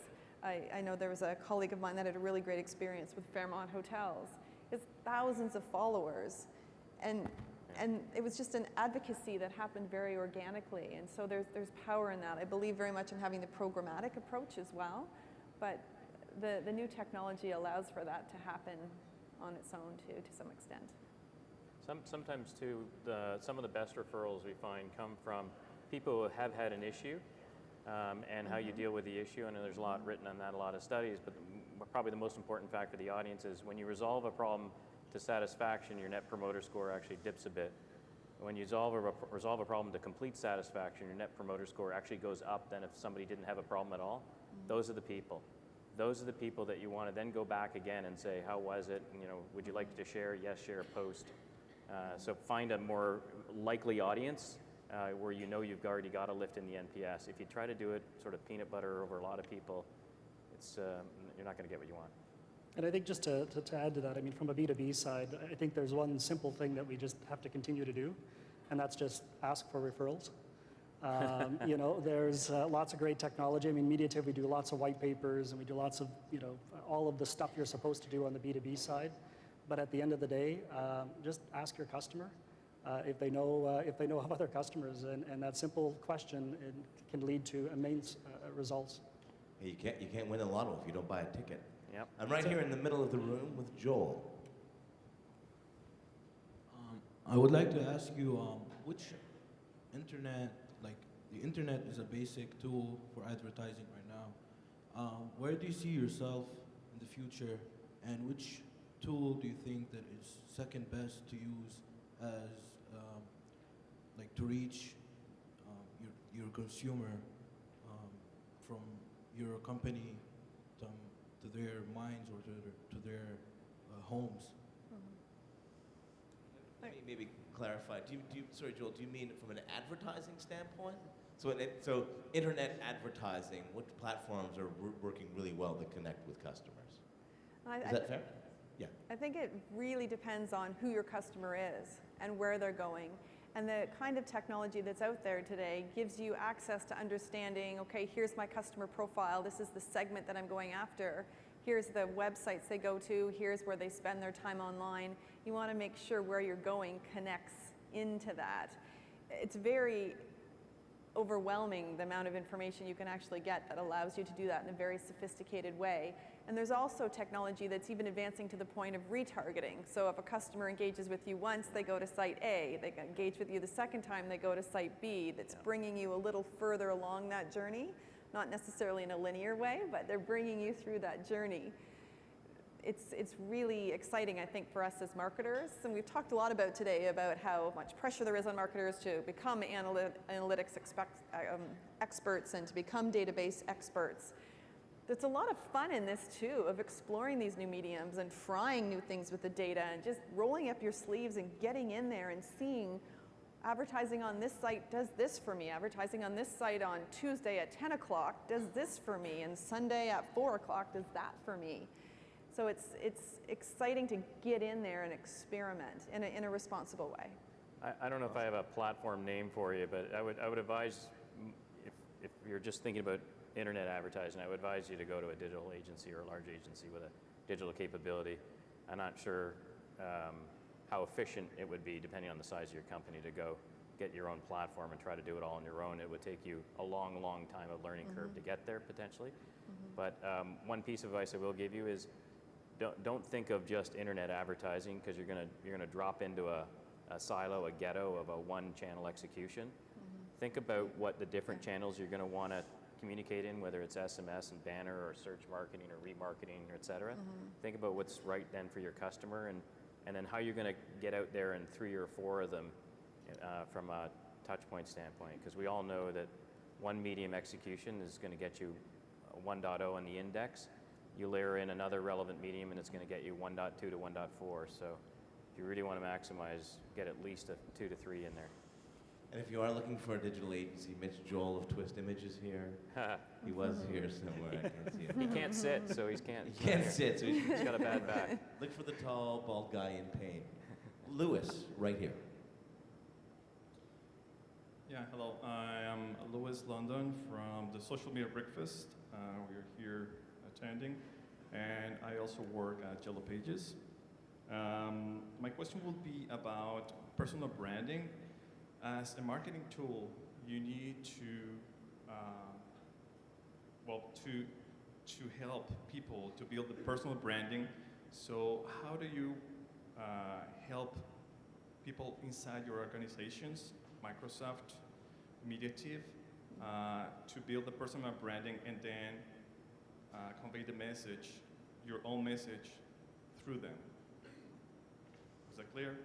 I know there was a colleague of mine that had a really great experience with Fairmont Hotels. It's thousands of followers, and it was just an advocacy that happened very organically, and so there's power in that. I believe very much in having the programmatic approach as well, but the new technology allows for that to happen on its own too, to some extent. Sometimes too, some of the best referrals we find come from people who have had an issue, and how you deal with the issue. And there's a lot written on that, a lot of studies, but probably the most important fact for the audience is when you resolve a problem to satisfaction, your net promoter score actually dips a bit. When you resolve a problem to complete satisfaction, your net promoter score actually goes up than if somebody didn't have a problem at all. Those are the people. Those are the people that you want to then go back again and say, how was it? And, would you like to share? Yes, share a post. So find a more likely audience where you've already got a lift in the NPS. If you try to do it sort of peanut butter over a lot of people, you're not going to get what you want. And I think just to add to that, I mean, from a B2B side, I think there's one simple thing that we just have to continue to do, and that's just ask for referrals. There's lots of great technology. I mean, Mediative, we do lots of white papers, and we do lots of, all of the stuff you're supposed to do on the B2B side. But at the end of the day, just ask your customer if they know of other customers, and that simple question can lead to immense results. You can't win the lotto if you don't buy a ticket. Yep. I'm right here in the middle of the room with Joel. I would like to ask you which internet, like the internet is a basic tool for advertising right now. Where do you see yourself in the future, and which tool do you think that is second best to use as to reach your consumer from your company to their minds or to their homes? Let me maybe clarify. Sorry, Joel, do you mean from an advertising standpoint? So internet advertising, what platforms are working really well to connect with customers? Is that fair? Yeah. I think it really depends on who your customer is and where they're going. And the kind of technology that's out there today gives you access to understanding, okay, here's my customer profile, this is the segment that I'm going after, here's the websites they go to, here's where they spend their time online. You want to make sure where you're going connects into that. It's very overwhelming the amount of information you can actually get that allows you to do that in a very sophisticated way. And there's also technology that's even advancing to the point of retargeting. So if a customer engages with you once, they go to site A. They engage with you the second time, they go to site B. That's bringing you a little further along that journey, not necessarily in a linear way, but they're bringing you through that journey. It's really exciting, I think, for us as marketers. And we've talked a lot about today about how much pressure there is on marketers to become analytics experts and to become database experts. There's a lot of fun in this too, of exploring these new mediums and trying new things with the data and just rolling up your sleeves and getting in there and seeing advertising on this site does this for me. Advertising on this site on Tuesday at 10 o'clock does this for me, and Sunday at 4 o'clock does that for me. So it's exciting to get in there and experiment in a responsible way. I don't know if I have a platform name for you, but I would advise if you're just thinking about internet advertising, I would advise you to go to a digital agency or a large agency with a digital capability. I'm not sure how efficient it would be, depending on the size of your company, to go get your own platform and try to do it all on your own. It would take you a long, long time of learning curve to get there, potentially. But one piece of advice I will give you is don't think of just internet advertising, because you're gonna drop into a silo, a ghetto of a one-channel execution. Think about what the different channels you're gonna wanna communicate in, whether it's SMS and banner or search marketing or remarketing, or et cetera. Think about what's right then for your customer, and then how you're gonna get out there in 3 or 4 of them from a touch point standpoint, because we all know that one medium execution is gonna get you 1.0 on the index. You layer in another relevant medium and it's gonna get you 1.2 to 1.4. So if you really wanna maximize, get at least a 2 to 3 in there. And if you are looking for a digital agency, Mitch Joel of Twist Image is here. He was here somewhere. I can't see him. He can't sit, so he can't. He can't sit, so He's got a bad back. look for the tall, bald guy in pain. Lewis, right here. Yeah, hello. I am Louis London from the Social Media Breakfast. We're here attending, and I also work at Yellow Pages. My question will be about personal branding. As a marketing tool, you need to, to help people to build the personal branding. So how do you help people inside your organizations, Microsoft, Mediative, to build the personal branding and then convey the message, your own message, through them? Is that clear?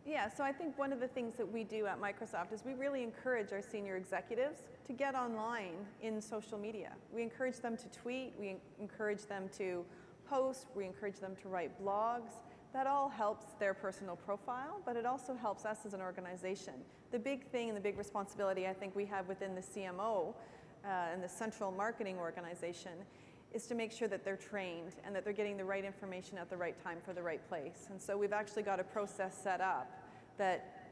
Yeah, so I think one of the things that we do at Microsoft is we really encourage our senior executives to get online in social media. We encourage them to tweet, we encourage them to post, we encourage them to write blogs. That all helps their personal profile, but it also helps us as an organization. The big thing and the big responsibility I think we have within the CMO and the central marketing organization is to make sure that they're trained and that they're getting the right information at the right time for the right place. And so we've actually got a process set up that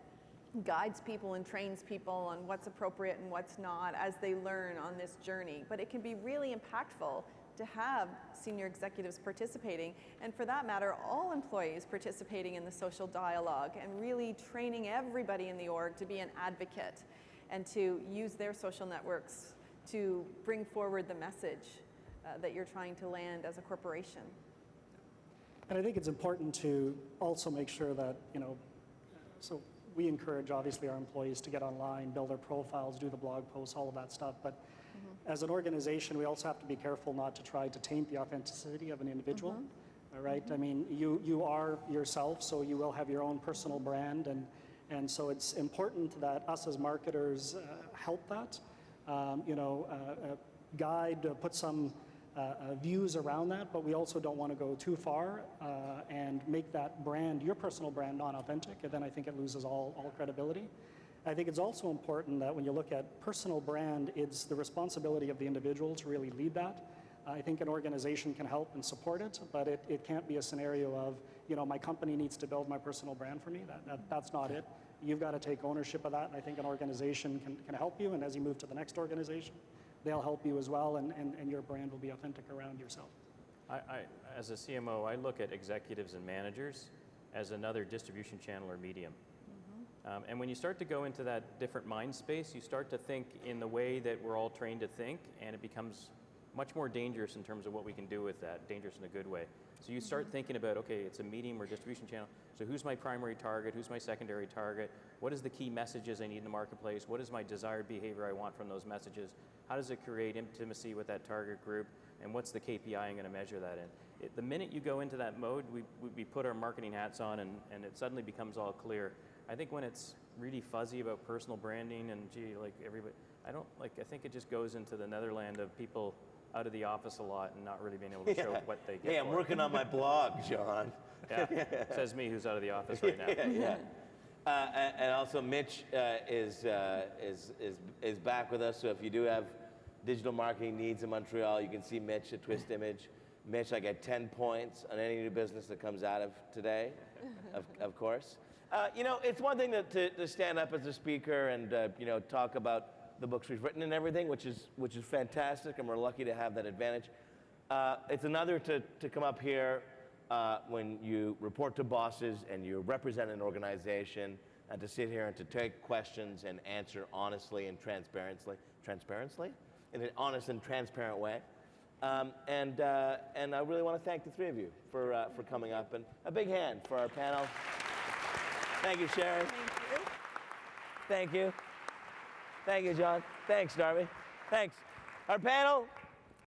guides people and trains people on what's appropriate and what's not as they learn on this journey. But it can be really impactful to have senior executives participating, and for that matter, all employees participating in the social dialogue and really training everybody in the org to be an advocate and to use their social networks to bring forward the message that you're trying to land as a corporation. And I think it's important to also make sure that, so we encourage obviously our employees to get online, build their profiles, do the blog posts, all of that stuff. But as an organization, we also have to be careful not to try to taint the authenticity of an individual. All right. I mean, you are yourself, so you will have your own personal brand, and so it's important that us as marketers help that. Guide, put some views around that, but we also don't want to go too far and make that brand, your personal brand, non-authentic, and then I think it loses all credibility. I think it's also important that when you look at personal brand, it's the responsibility of the individual to really lead that. I think an organization can help and support it, but it can't be a scenario of, my company needs to build my personal brand for me. That's not it. You've got to take ownership of that, and I think an organization can help you, and as you move to the next organization, they'll help you as well, and your brand will be authentic around yourself. As a CMO, I look at executives and managers as another distribution channel or medium. And when you start to go into that different mind space, you start to think in the way that we're all trained to think, and it becomes much more dangerous in terms of what we can do with that, dangerous in a good way. So you start thinking about, okay, it's a medium or distribution channel, so who's my primary target, who's my secondary target, what is the key messages I need in the marketplace, what is my desired behavior I want from those messages, how does it create intimacy with that target group, and what's the KPI I'm going to measure that in. The minute you go into that mode, we put our marketing hats on, and it suddenly becomes all clear. I think when it's really fuzzy about personal branding and everybody, I think it just goes into the netherland of people out of the office a lot and not really being able to show what they get. Hey, I'm working on my blog, John. Yeah, says me who's out of the office right now. And also Mitch is back with us, so if you do have digital marketing needs in Montreal, you can see Mitch at Twist Image. Mitch, I get 10 points on any new business that comes out of today, of course. It's one thing to stand up as a speaker and talk about the books we've written and everything, which is fantastic, and we're lucky to have that advantage. It's another to come up here when you report to bosses and you represent an organization, and to sit here and to take questions and answer honestly and transparently, in an honest and transparent way. And I really want to thank the three of you for coming up, and a big hand for our panel. Thank you, Cheri. Thank you. Thank you. Thank you, John. Thanks, Darby. Thanks. Our panel,